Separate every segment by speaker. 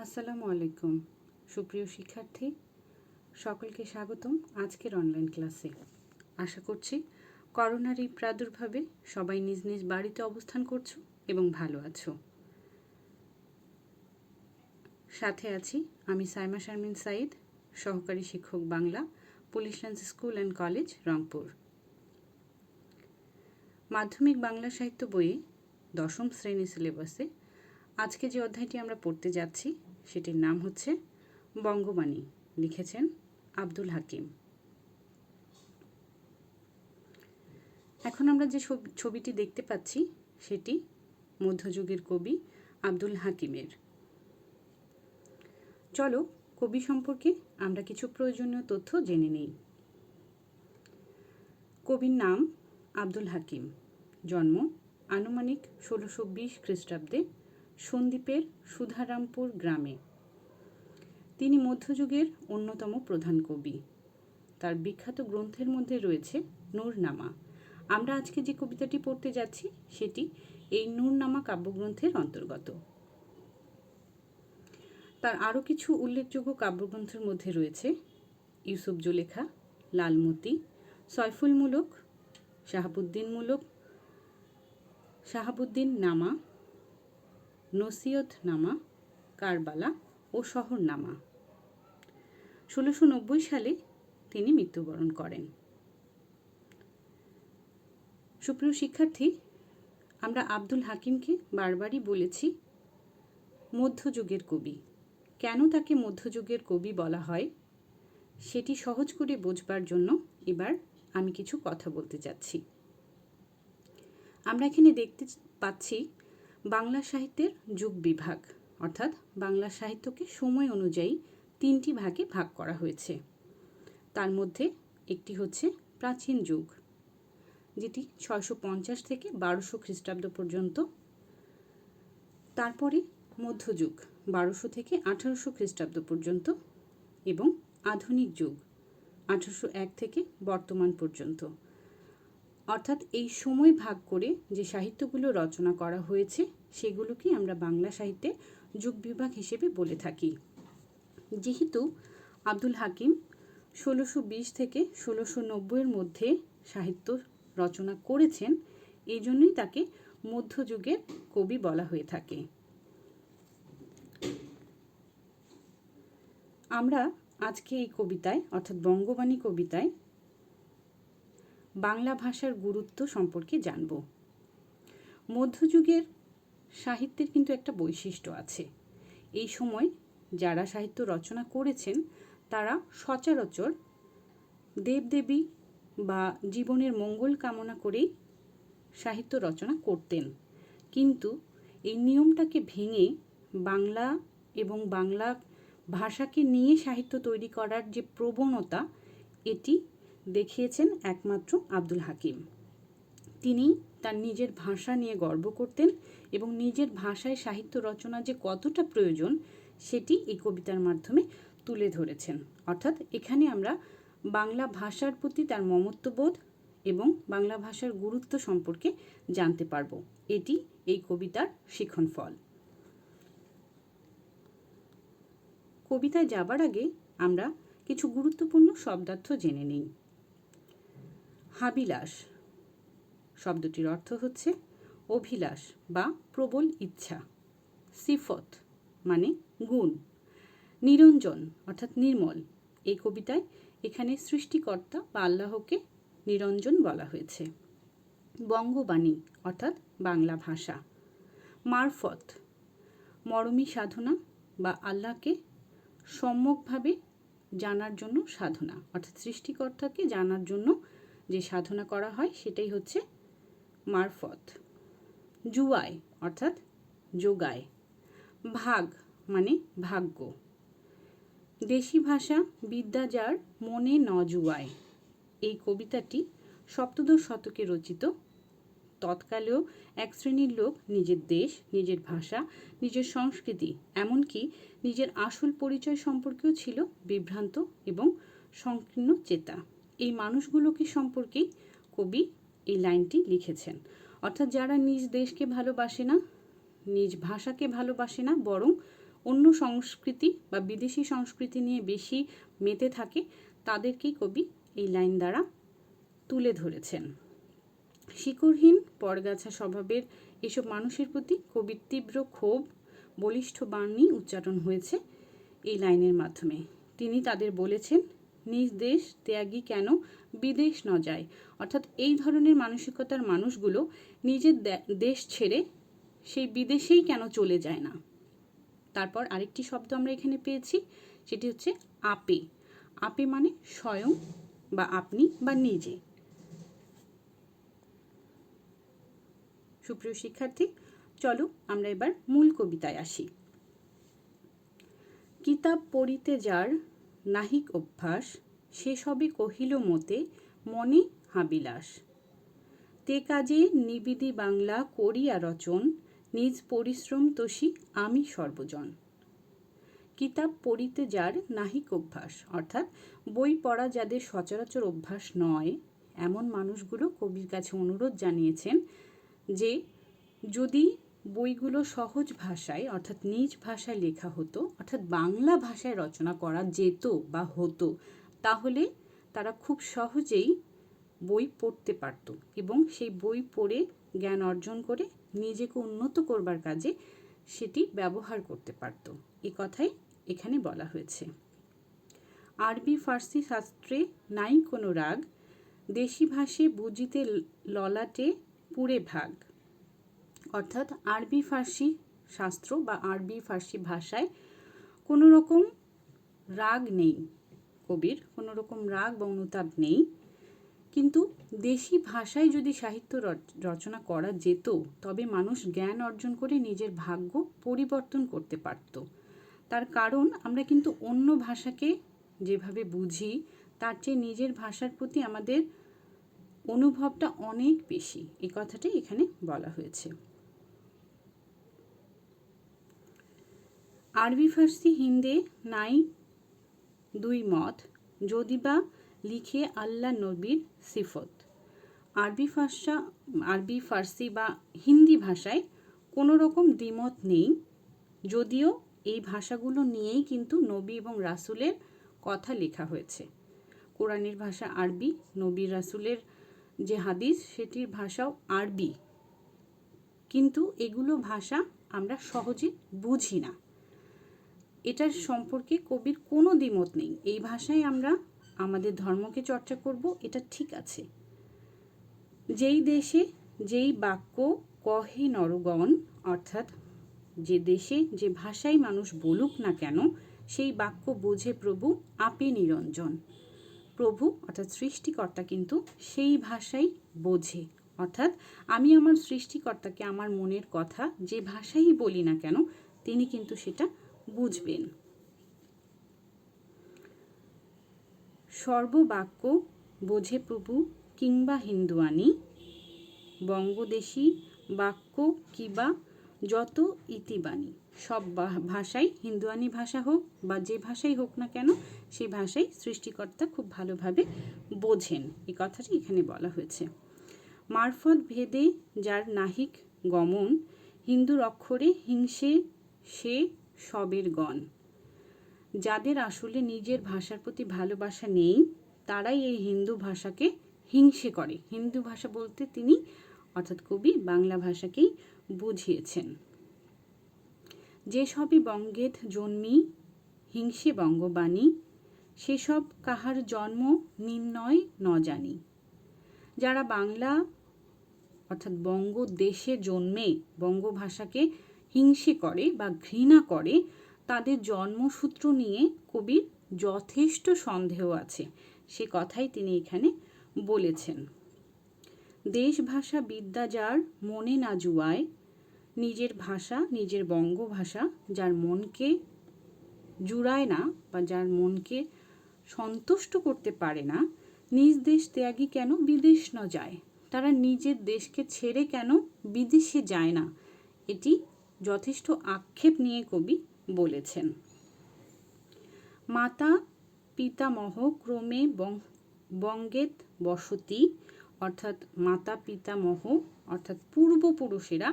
Speaker 1: আসসালামু আলাইকুম সুপ্রিয় শিক্ষার্থী, সকলকে স্বাগতম আজকের অনলাইন ক্লাসে। আশা করছি করোনার এই প্রাদুর্ভাবে সবাই নিজ নিজ বাড়িতে অবস্থান করছো এবং ভালো আছো। সাথে আছি আমি সাইমা শারমিন সাইদ, সহকারী শিক্ষক Bangla, police lines school and college, Rangpur. মাধ্যমিক বাংলা সাহিত্য বইয়ে 10ম শ্রেণী সিলেবাসে আজকে যে অধ্যায়টি আমরা পড়তে যাচ্ছি সেটির নাম হচ্ছে বঙ্গবাণী। লিখেছেন আব্দুল হাকিম। এখন আমরা যে ছবিটি দেখতে পাচ্ছি সেটি মধ্যযুগের কবি আব্দুল হাকিমের। চলো কবি সম্পর্কে আমরা কিছু প্রয়োজনীয় তথ্য জেনে নেই। কবির নাম আব্দুল হাকিম। জন্ম আনুমানিক 1620 খ্রিস্টাব্দে সন্দ্বীপের সুধারামপুর গ্রামে। তিনি মধ্যযুগের অন্যতম প্রধান কবি। তার বিখ্যাত গ্রন্থের মধ্যে রয়েছে নূরনামা। আমরা আজকে যে কবিতাটি পড়তে যাচ্ছি সেটি এই নূরনামা কাব্যগ্রন্থের অন্তর্গত। তার আরও কিছু উল্লেখযোগ্য কাব্যগ্রন্থের মধ্যে রয়েছে ইউসুফ জুলেখা, লালমতি, সয়ফুলমূলক, শাহাবুদ্দিন নামা, নসিয়ত নামা, কারবালা ও শহরনামা। 1690 সালে তিনি মৃত্যুবরণ করেন। সুপ্রিয় শিক্ষার্থী, আমরা আব্দুল হাকিমকে বারবারই বলেছি মধ্যযুগের কবি। কেন তাকে মধ্যযুগের কবি বলা হয় সেটি সহজ করে বোঝবার জন্য এবার আমি কিছু কথা বলতে চাচ্ছি। আমরা এখানে দেখতে পাচ্ছি বাংলা সাহিত্যের যুগ বিভাগ, অর্থাৎ বাংলা সাহিত্যকে সময় অনুযায়ী 3টি ভাগে ভাগ করা হয়েছে। তার মধ্যে একটি হচ্ছে প্রাচীন যুগ, যেটি 650 থেকে 1200 খ্রিস্টাব্দ পর্যন্ত। তারপরে মধ্যযুগ 1200 থেকে 1800 খ্রিস্টাব্দ পর্যন্ত এবং আধুনিক যুগ 1801 থেকে বর্তমান পর্যন্ত। অর্থাৎ এই সময় ভাগ করে যে সাহিত্যগুলো রচনা করা হয়েছে সেগুলোকে আমরা বাংলা সাহিত্যে যুগ বিভাগ হিসেবে বলে থাকি। যেহেতু আব্দুল হাকিম 1620 থেকে 1690-এর মধ্যে সাহিত্য রচনা করেছেন, এই জন্যই তাকে মধ্যযুগের কবি বলা হয়ে থাকে। আমরা আজকে এই কবিতায় অর্থাৎ বঙ্গবাণী কবিতায় বাংলা ভাষার গুরুত্ব সম্পর্কে জানব। মধ্যযুগের সাহিত্যের কিন্তু একটা বৈশিষ্ট্য আছে। এই সময় যারা সাহিত্য রচনা করেছেন তারা সচরাচর দেবদেবী বা জীবনের মঙ্গল কামনা করেই সাহিত্য রচনা করতেন। কিন্তু এই নিয়মটাকে ভেঙে বাংলা এবং বাংলা ভাষাকে নিয়ে সাহিত্য তৈরি করার যে প্রবণতা, এটি দেখিয়েছেন একমাত্র আব্দুল হাকিম। তিনি তার নিজের ভাষা নিয়ে গর্ব করতেন এবং নিজের ভাষায় সাহিত্য রচনা যে কতটা প্রয়োজন সেটি এই কবিতার মাধ্যমে তুলে ধরেছেন। অর্থাৎ এখানে আমরা বাংলা ভাষার প্রতি তার মমত্ববোধ এবং বাংলা ভাষার গুরুত্ব সম্পর্কে জানতে পারব। এটি এই কবিতার শিখন ফল। কবিতায় যাবার আগে আমরা কিছু গুরুত্বপূর্ণ শব্দার্থ জেনে নিই। হাবিলাস শব্দটির অর্থ হচ্ছে অভিলাষ বা প্রবল ইচ্ছা। সিফত মানে গুণ। নিরঞ্জন অর্থাৎ নির্মল। এই কবিতায় এখানে সৃষ্টিকর্তা বা আল্লাহকে নিরঞ্জন বলা হয়েছে। বঙ্গবাণী অর্থাৎ বাংলা ভাষা। মারফত মরমী সাধনা বা আল্লাহকে সম্যকভাবে জানার জন্য সাধনা, অর্থাৎ সৃষ্টিকর্তাকে জানার জন্য যে সাধনা করা হয় সেটাই হচ্ছে মারফত। জুয়ায় অর্থাৎ যোগায়। ভাগ মানে ভাগ্য। দেশি ভাষা বিদ্যা যার মনে ন জুয়ায়। এই কবিতাটি সপ্তদশ শতকে রচিত। তৎকালেও এক শ্রেণীর লোক নিজের দেশ, নিজের ভাষা, নিজের সংস্কৃতি, এমনকি নিজের আসল পরিচয় সম্পর্কেও ছিল বিভ্রান্ত এবং সংকীর্ণ চেতা। এই মানুষগুলোকে সম্পর্কেই কবি এই লাইনটি লিখেছেন। অর্থাৎ যারা নিজ দেশকে ভালোবাসে না, নিজ ভাষাকে ভালোবাসে না, বরং অন্য সংস্কৃতি বা বিদেশি সংস্কৃতি নিয়ে বেশি মেতে থাকে তাদেরকেই কবি এই লাইন দ্বারা তুলে ধরেছেন। শিকড়হীন পরগাছা স্বভাবের এসব মানুষের প্রতি কবির তীব্র ক্ষোভ, বলিষ্ঠ বাণী উচ্চারণ হয়েছে এই লাইনের মাধ্যমে। তিনি তাদের বলেছেন, নিজ দেশ ত্যাগী কেন বিদেশ ন যায়। অর্থাৎ এই ধরনের মানসিকতার মানুষগুলো নিজের দেশ ছেড়ে সেই বিদেশেই কেন চলে যায় না। তারপর আরেকটি শব্দ আমরা এখানে পেয়েছি, সেটি হচ্ছে আপে। আপে মানে স্বয়ং বা আপনি বা নিজে। সুপ্রিয় শিক্ষার্থী, চলো আমরা এবার মূল কবিতায় আসি। কিতাব পড়িতে যার নাহিক অভ্যাস, সে সবে কহিল মতে মনে হাবিলাস। তে কাজে নিবিদি বাংলা করিয়া রচন, নিজ পরিশ্রম তোষি আমি সর্বজন। কিতাব পড়িতে যার নাহিক অভ্যাস, অর্থাৎ বই পড়া যাদের সচরাচর অভ্যাস নয়, এমন মানুষগুলো কবির কাছে অনুরোধ জানিয়েছেন যে যদি বইগুলো সহজ ভাষায় অর্থাৎ নিজ ভাষায় লেখা হতো, অর্থাৎ বাংলা ভাষায় রচনা করা যেত বা হতো, তাহলে তারা খুব সহজেই বই পড়তে পারত এবং সেই বই পড়ে জ্ঞান অর্জন করে নিজেকে উন্নত করবার কাজে সেটি ব্যবহার করতে পারত। এ কথাই এখানে বলা হয়েছে। আরবি ফার্সি শাস্ত্রে নাই কোনো রাগ, দেশি ভাষে বুঝিতে ললাটে পুরে ভাগ। অর্থাৎ আরবি ফার্সি শাস্ত্র বা আরবি ফার্সি ভাষায় কোনো রকম রাগ নেই, কবির কোনো রকম রাগ বা অনুতাপ নেই। কিন্তু দেশি ভাষায় যদি সাহিত্য রচনা করা যেত, তবে মানুষ জ্ঞান অর্জন করে নিজের ভাগ্য পরিবর্তন করতে পারত। তার কারণ আমরা কিন্তু অন্য ভাষাকে যেভাবে বুঝি, তার চেয়ে নিজের ভাষার প্রতি আমাদের অনুভবটা অনেক বেশি। এই কথাটাই এখানে বলা হয়েছে। আরবি ফার্সি হিন্দে নাই দুই মত, যদি বা লিখে আল্লাহ নবীর সিফত। আরবি ফার্সি বা হিন্দি ভাষায় কোনো রকম দ্বিমত নেই, যদিও এই ভাষাগুলো নিয়েই কিন্তু নবী এবং রাসূলের কথা লেখা হয়েছে। কোরআনের ভাষা আরবি, নবী রাসূলের যে হাদিস সেটির ভাষাও আরবি, কিন্তু এগুলো ভাষা আমরা সহজে বুঝি না। এটার সম্পর্কে কবির কোনো দ্বিমত নেই। এই ভাষায় আমরা আমাদের ধর্মকে চর্চা করব, এটা ঠিক আছে। যেই দেশে যেই বাক্য কহে নরগণ, অর্থাৎ যে দেশে যে ভাষায় মানুষ বলুক না কেন, সেই বাক্য বোঝে প্রভু আপে নিরঞ্জন। প্রভু অর্থাৎ সৃষ্টিকর্তা কিন্তু সেই ভাষাই বোঝে। অর্থাৎ আমি আমার সৃষ্টিকর্তাকে আমার মনের কথা যে ভাষাই বলি না কেন, তিনি কিন্তু সেটা বুঝবেন। সর্ববাক্য বোঝে প্রভু কিংবা হিন্দুয়ানি, বঙ্গদেশী বাক্য কিবা যত ইতিবাণী। সব ভাষাই, হিন্দুয়ানি ভাষা হোক বা যে ভাষাই হোক না কেন, সেই ভাষাই সৃষ্টিকর্তা খুব ভালোভাবে বোঝেন। এই কথাটি এখানে বলা হয়েছে। মারফত ভেদে যার নাহিক গমন, হিন্দুর অক্ষরে হিংসে সে সবের গণ। যাদের আসলে নিজের ভাষার প্রতি ভালোবাসা নেই, তারাই এই হিন্দু ভাষাকে হিংসে করে। হিন্দু ভাষা বলতে তিনি অর্থাৎ কবি বাংলা ভাষাকেই বুঝিয়েছেন। যে সবই বঙ্গেত জন্মি হিংসে বঙ্গবাণী, সেসব কাহার জন্ম নির্ণয় ন জানি। যারা বাংলা অর্থাৎ বঙ্গদেশে জন্মে বঙ্গভাষাকে হিংসে করে বা ঘৃণা করে, তাদের জন্মসূত্র নিয়ে কবির যথেষ্ট সন্দেহ আছে। সে কথাই তিনি এখানে বলেছেন। দেশ ভাষা বিদ্যা যার মনে না জুয়ায়, নিজের ভাষা নিজের বঙ্গভাষা যার মনকে জুড়ায় না বা যার মনকে সন্তুষ্ট করতে পারে না, নিজ দেশ ত্যাগী কেন বিদেশ ন যায়। তারা নিজের দেশকে ছেড়ে কেন বিদেশে যায় না, এটি যথেষ্ট আক্ষেপ নিয়ে কবি বলেছেন। মাতা পিতামহ ক্রমে বঙ্গেত বসতি, অর্থাৎ মাতা পিতামহ অর্থাৎ পূর্বপুরুষেরা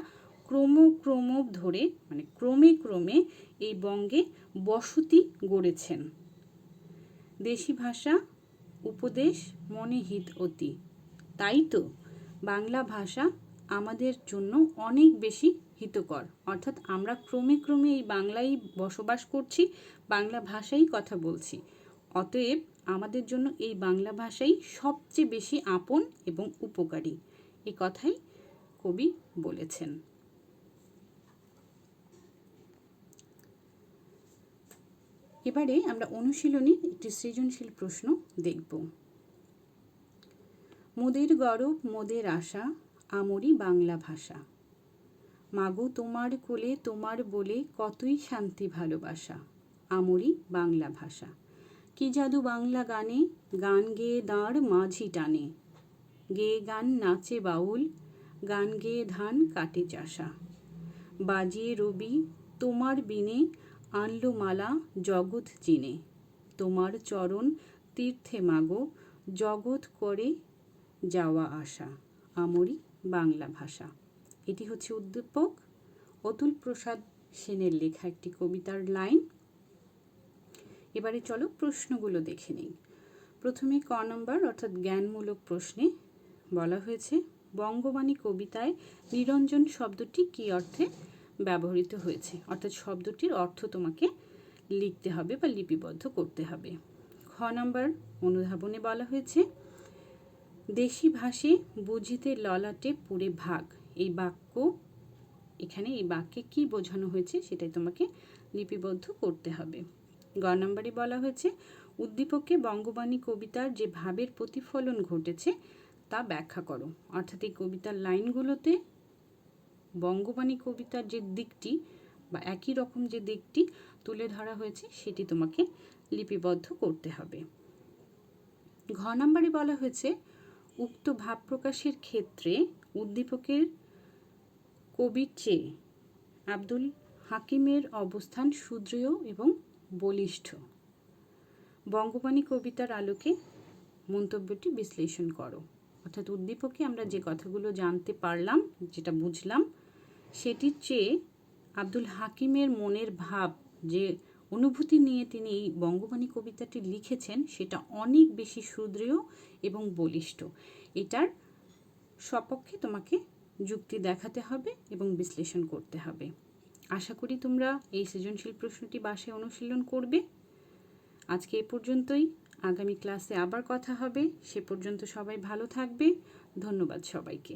Speaker 1: ক্রমে ক্রমে এই বঙ্গে বসতি গড়েছেন। দেশি ভাষা উপদেশ মনে হিত অতি। তাই তো বাংলা ভাষা আমাদের জন্য অনেক বেশি হিতকর। অর্থাৎ আমরা ক্রমে ক্রমে এই বাংলায় বসবাস করছি, বাংলা ভাষাই কথা বলছি। অতএব আমাদের জন্য এই বাংলা ভাষাই সবচেয়ে বেশি আপন এবং উপকারী। এই কথাই কবি বলেছেন। এবারে আমরা অনুশীলনী একটি সৃজনশীল প্রশ্ন দেখব। মোদের গরব মোদের আশা আমরি বাংলা ভাষা। মাগো তোমার কোলে তোমার বলে কতই শান্তি ভালোবাসা আমরি বাংলা ভাষা। কি জাদু বাংলা গানে গান গেয়ে দাঁড় মাঝি টানে। গেয়ে গান নাচে বাউল গান গেয়ে ধান কাটে চাষা। বাজিয়ে রবি তোমার বিনে আনলো মালা জগৎ চিনে। তোমার চরণ তীর্থে মাগো জগৎ করে যাওয়া আসা আমরি বাংলা ভাষা। এটি হচ্ছে উদ্দীপক অতুল প্রসাদ সেনের লেখা একটি কবিতার লাইন। এবারে চলো প্রশ্নগুলো দেখে নিই। প্রথমে ক নম্বর অর্থাৎ জ্ঞানমূলক প্রশ্নে বলা হয়েছে বঙ্গবাণী কবিতায় নিরঞ্জন শব্দটি কী অর্থে ব্যবহৃত হয়েছে, অর্থাৎ শব্দটির অর্থ তোমাকে লিখতে হবে বা লিপিবদ্ধ করতে হবে। খ নম্বর অনুধাবনে বলা হয়েছে দেশি ভাষে বুঝিতে ললাটে পুরে ভাগ। এই বাক্যে কি বোঝানো হয়েছে সেটাই তোমাকে লিপিবদ্ধ করতে হবে। গ নম্বরে বলা হয়েছে উদ্দীপকে বঙ্গবাণী কবিতার যে ভাবের প্রতিফলন ঘটেছে তা ব্যাখ্যা করো। অর্থাৎ এই কবিতার লাইনগুলোতে বঙ্গবাণী কবিতার যে দিকটি বা একই রকম যে দিকটি তুলে ধরা হয়েছে সেটি তোমাকে লিপিবদ্ধ করতে হবে। ঘ নম্বরে বলা হয়েছে উক্ত ভাব প্রকাশের ক্ষেত্রে উদ্দীপকের কবির চেয়ে আব্দুল হাকিমের অবস্থান সুদৃঢ় এবং বলিষ্ঠ। বঙ্গবাণী কবিতার আলোকে মন্তব্যটি বিশ্লেষণ করো। অর্থাৎ উদ্দীপকে আমরা যে কথাগুলো জানতে পারলাম, যেটা বুঝলাম, সেটির চেয়ে আব্দুল হাকিমের মনের ভাব, যে অনুভূতি নিয়ে তিনি এই বঙ্গবাণী কবিতাটি লিখেছেন, সেটা অনেক বেশি সুদৃঢ় এবং বলিষ্ঠ। এটার সপক্ষে তোমাকে যুক্তি দেখাতে হবে এবং বিশ্লেষণ করতে হবে। আশা করি তোমরা এই সৃজনশীল প্রশ্নটি বাসায় অনুশীলন করবে। আজকে এ পর্যন্তই। আগামী ক্লাসে আবার কথা হবে। সে পর্যন্ত সবাই ভালো থাকবে। ধন্যবাদ সবাইকে।